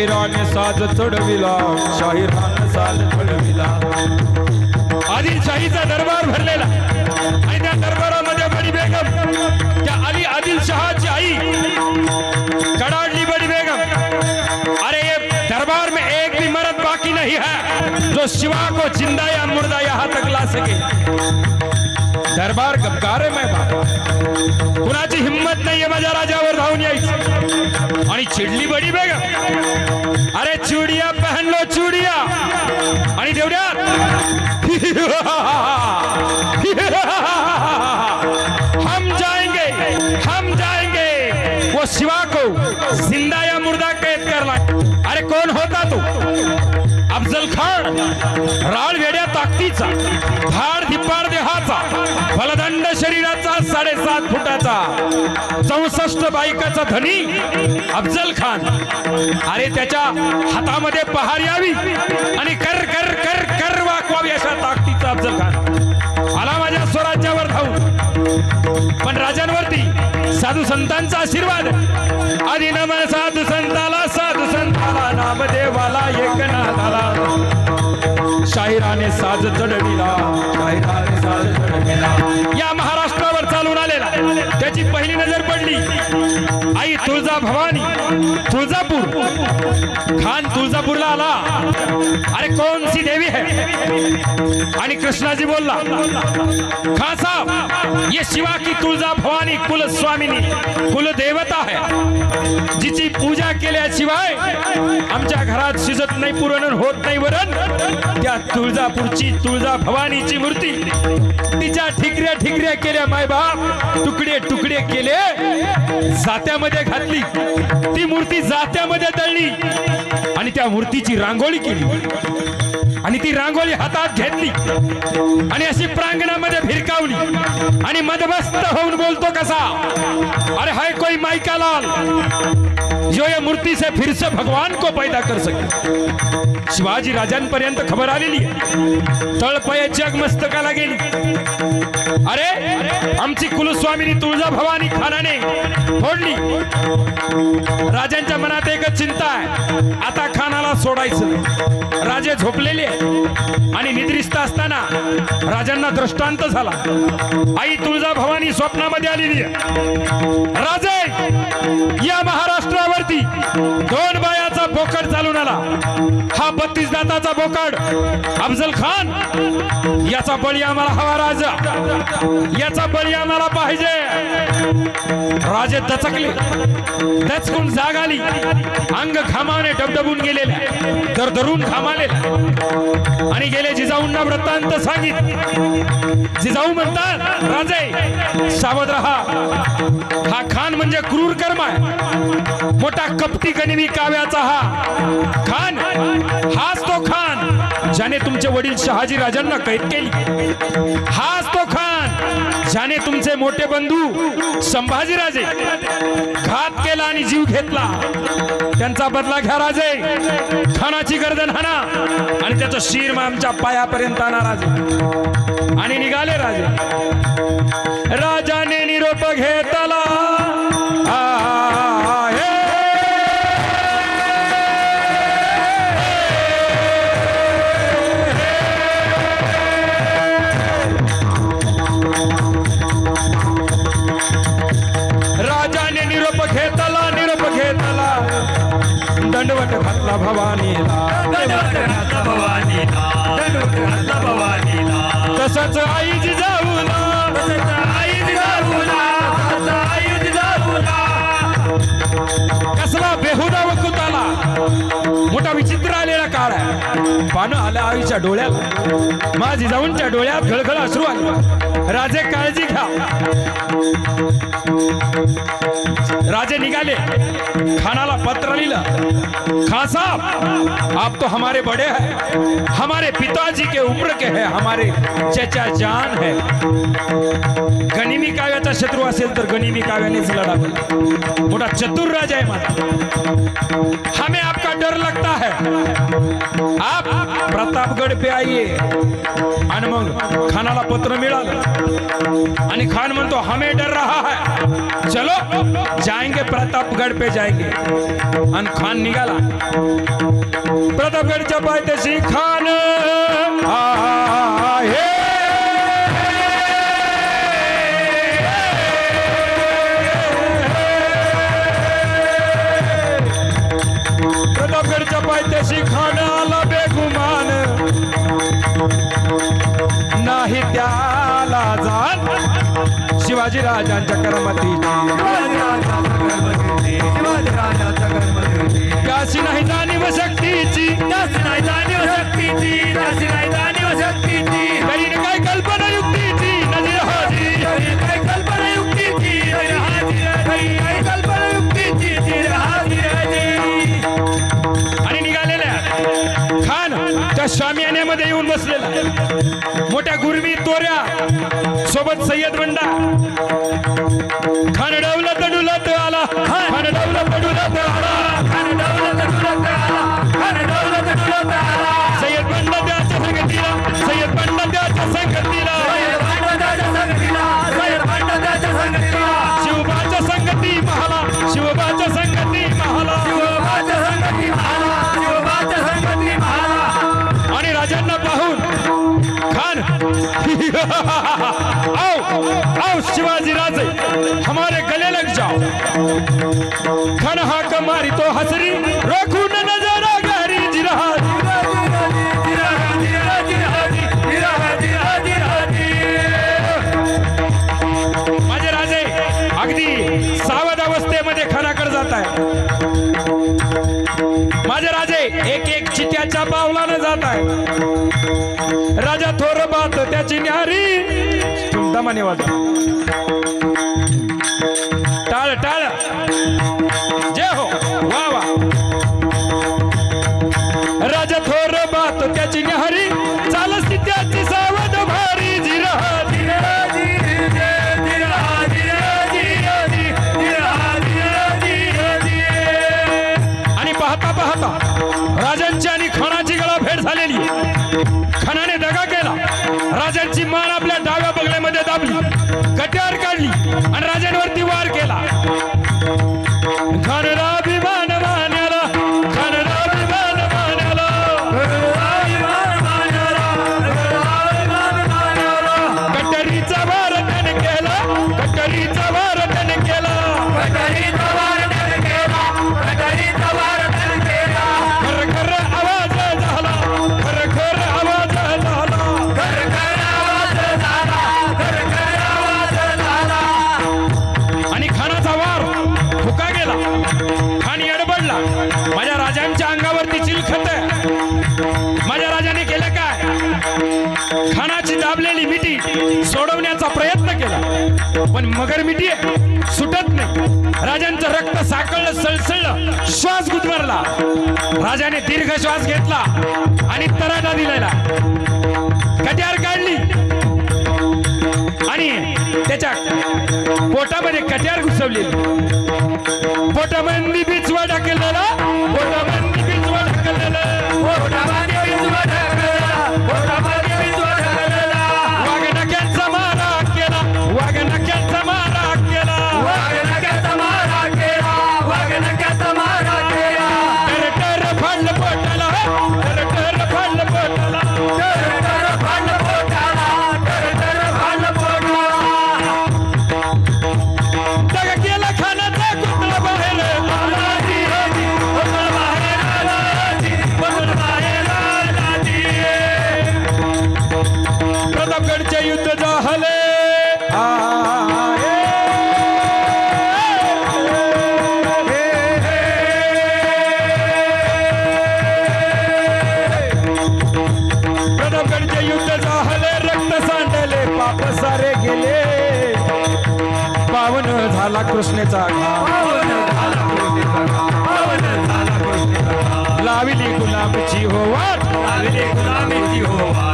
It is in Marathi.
शाहिराने साज चढविला, शाहिराने साज चढविला. आदिलशाहीचा दरबार भरलेला आणि त्या दरबारामध्ये बडी बेगम, त्या अली आदिलशाहची आई कडाडली बड़ी बेगम. अरे ये दरबार में एक भी मर्द बाकी नहीं है जो शिवा को जिंदा या मुर्दा यहाँ तक ला सके. दरबार गपकार आहे मैं बाबा, कुणाची हिम्मत नाहीये माझ्या राजावर धावून यायची. आणि चिडली बडी बेगम. अरे चूड़िया पहन लो चूड़िया. आणि देवड्यात हम जाएंगे वो शिवा को जिंदा या मुर्दा कैद करना. अरे कोण होता तू? अफजल खान, राळ वेड्या ताकदीचा, धाड धिप्पाड देहाचा, फलदंड शरीराचा, 7.5 फुटाचा, 64 बायकाचा धनी अफजल खान. अरे त्याच्या हातामध्ये पहार यावी आणि कर कर कर कर वाकवावी अशा ताकदीचा अफजल खान आला माझ्या स्वराज्यावर धावून. पण राजांवरती साधू संतांचा आशीर्वाद. आधी नमन साधू संताला, साधू संताला, नामदेवाला, एकनाथाला. शाहिराने साज चढविला, शाहिराने साज चढविला. या महाराष्ट्रावर चालून आलेला त्याची पहिली नजर पडली आई तुळजा भवानी, तुळजापूर. खान तुळजापूरला आला. अरे कौन सी देवी है? आणि कृष्णाजी बोलला, खान साहब ये शिवा की तुळजा भवानी कुल स्वामिनी, कुल देवता है, जिची पूजा केल्याशिवाय आमच्या घरात शिजत नाही, पुरण होत नाही वरण. त्या तुळजापूरची तुळजा भवानीची मूर्ती तिच्या ठिकऱ्या ठिकऱ्या केल्या मायबाप, तुकडे तुकडे केले, जात्यामध्ये घातली. ती मूर्ती जात्यामध्ये दळली आणि त्या मूर्तीची रांगोळी केली आणि ती रांगोळी हातात घेतली आणि अशी प्रांगणामध्ये भिरकावली आणि मदमस्त होऊन बोलतो कसा, अरे हाय कोई माइका लाल जो ये मूर्ति से फिर से भगवान को पैदा कर सके. शिवाजी राजांपर्यंत खबर आलेली, तळपाय जग मस्तकाला गेली. अरे आमची कुलस्वामिनी तुळजा भवानी खानाने फोडली. राजांच्या मनात एकच चिंता आहे, आता खानाला सोडायचं. राजे झोपलेले आणि निद्रिस्त असताना राजांना दृष्टांत झाला. आई तुळजा भवानी स्वप्नामध्ये आलेली. राजे या महाराष्ट्रावरती 2 बायाचा बोकड चालून आला. हा 32 दाताचा बोकड अफजल खान, याचा बळी आम्हाला हवा राजा, याचा बळी आम्हाला पाहिजे. राजे दचकले, दचकून जाग आली, अंग घामाने डबडबून गेलेले, दरदरून घामाले आणि गेले जिजाऊंना वृत्तांत सांगित. जिजाऊ म्हणतात, राजे सावध रहा, हा खान म्हणजे क्रूर कर्म आहे, मोठा कपटी गनिमी काव्याचा हा खान. हाच तो खान ज्याने तुमचे वडील शहाजी राजांना कैद केली. हाच तो खान ज्याने तुमचे मोठे बंधू संभाजी राजे घात केला आणि जीव घेतला. त्यांचा बदला घ्या राजे, खानाची गर्दन हाणा आणि त्याचं शीर आमच्या पायापर्यंत आणा राजे. आणि निघाले राजे. राजाने निरोप घेतला, दंडवत घातला भवानीला, दंडवत घातला भवानीला, दंडवत घातला भवानीला. तसंच आई जिजाऊला, तसंच आई जिजाऊला, तसंच आई जिजाऊला. कसला बेहुदा वकूत आला, मोठा विचित्र आलेला काळ आहे. पानं आल्या आईच्या डोळ्यात, माझ्या जिजाऊंच्या डोळ्यात घळघळ अश्रू आले. राजे काळजी घ्या. राजे निघाले, खानाला पत्र लिहिलं, खान साहब आप तो हमारे बड़े हैं, हमारे पिताजी के उम्र के हैं, हमारे चचा जान है. गनिमी काव्याचा शत्रू असेल तर गनिमी काव्यानेच लढावं. मोठा चतुर राजा आहे माझा, हमें आपका डर लगता है, आप प्रतापगड पे आइए. आणि मग खानाला पत्र मिळालं आणि खान म्हणतो, हमें डर रहा रहा है, चलो जाएंगे प्रतापगढ़ पे जाएंगे। अन खान निघाला प्रतापगढ़च्या पायथ्याशी खान आहे। प्रतापगढ़च्या पायथ्याशी खान आला बेगुमान, नाही त्याला जाण शिवाजी राजांच्या कर्मतीची, त्याशी नाही जाणीव शक्तीची, करीन काय कल्पना युक्तीची, नजर हाजी काय कल्पना युक्तीची, आणि निघालेल्या खान त्या शामियान्यामध्ये येऊन बसलेला, मोठ्या गुरमी तोऱ्या सोबत सय्यद बंडा। खान डवलत डुलत आला, खान डवलत डुलत आला, खान डवलत डुलत आला, खान डवलत डुलत आला। सय्यद बंडा त्याच्या संगतीला, सय्यद बंडा त्याच्या संगतीला, सय्यद बंडा त्याच्या संगतीला, शिवबाच्या संगती महाला, शिवबाच्या संगती महाला, शिवबाच्या संगती महाला, शिवबाच्या संगती महाला। आणि राजांना पाहून खान आओ आओ शिवाजी राजे हमारे गले लग जाओ। खान हाक मारी तो हसरी रोखून नजरा गहरी, जिरहा माझे राजे अगदी सावध अवस्थेमध्ये खानाकडे जात आहे। माझे राजे एक एक चित्याच्या पावलानं जात आहे। राजा थोर बात त्याची न्यारी, दमाने वाजवा टाळ टाळ, जय हो वा वा। राजा थोर बात त्याची न्यारी, चालस त्याची सावध भारी, जिरहा राजांची आणि खानाची गळा भेट झालेली। खानाने दगा केला, राजांची मान आपल्या डाव्या बगलेमध्ये दाबली, कट्यार काढली आणि राजांवरती वार केला। खानला अभिमान मान्याला, खानला अभिमान मान्याला, कट्यारीचा वार त्याने केला, कट्यारीचा वार त्याने केला, कट्यारीचा वार त्याने केला, कट्यारीचा वार त्याने केला। खर खर आवाज झाला, खर खर आवाज झाला, खर खर आवाज झाला, खर खर आवाज झाला। आणि खानाचा वार फुका गेला, खान एडबडला। माझ्या राजांच्या अंगावरती चिलखत, माझ्या राजाने केलं काय, खानाची दाबलेली मिठी सोडवण्याचा प्रयत्न केला, पण मगर मिठी सुटत नाही। राजांचं रक्त साकळलं, सळसळलं, श्वास गुदमरला। राजाने दीर्घ श्वास घेतला आणि तराटा दिलेला, कट्यार काढली आणि त्याच्या पोटामध्ये कट्यार घुसवली, पोटामध्ये बिचवा टाकलेला, पोटामध्ये बिचवा टाकलेला, पोटामध्ये बिचवा टाकलेला, पोटामध्ये बिचवा टाकलेला। वाघनक्याचा मारा केला, वाघनक्याचा मारा केला, वाघनक्याचा मारा केला, वाघनक्याचा मारा केला। टर टर फाडलं पोटाला, टर टर फाडलं पोटाला, टर टर फाडलं पोटाला, टर टर फाडलं पोटाला। दगा केला खानाचा कुत्रा बाहेर आला, कुत्रा बाहेर आला, कुत्रा बाहेर आला। प्रतापगडचे युद्ध झाले, प्रतापगडचे युद्ध झाले, रक्त सांडले, पाप सारे गेले, पावन झाला कृष्णेचा घाट, लाविली गुलामीची हो वाट, लाविली गुलामीची हो वाट।